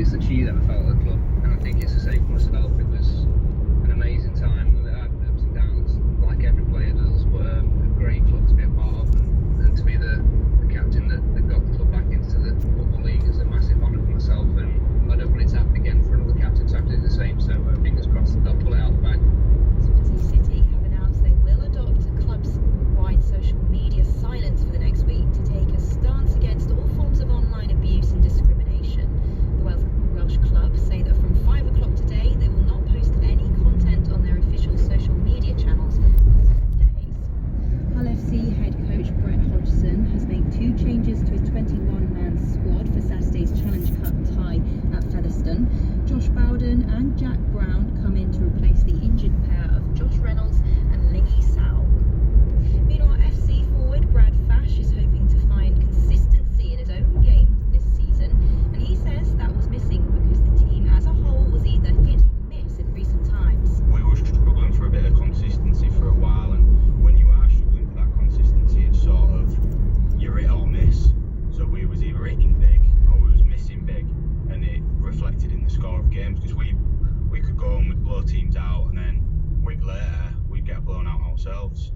it's that she's ever felt at the club, and I think it's the same for myself. It was an amazing time. I had ups and downs, like every player does, but a great club to be a part of, and to be the captain that got the club back into the Football League is a massive honour for myself, and I don't want it to happen again for another captain to have to do the same, so fingers crossed that they'll pull it out of the bag. Swansea City have announced they will adopt a clubs-wide social media silence for the next week to take a stance against all forms of online abuse and discrimination. The Welsh club say that from 5 o'clock today they will not post any content on their official social media channels for 7 days. Hull FC head coach Brett Hodgson has made 2 changes to his 21-man squad for Saturday's Challenge Cup tie at Featherstone. Josh Bowden and Jack Brown come in to replace the injured pair of Josh Reynolds and Lingy Sowell. Meanwhile, FC forward Brad Fash is hoping to find consistency in his own game this season, and he says that was missing because the team as a whole was either hit or miss in recent times. We were struggling for a bit of consistency for a while, and when you are struggling for that consistency, it's sort of you're hit or miss. So we was either hitting big or we was missing big, and it reflected in the score of games because we could go and we'd blow teams out, and then a week later we'd get blown out ourselves.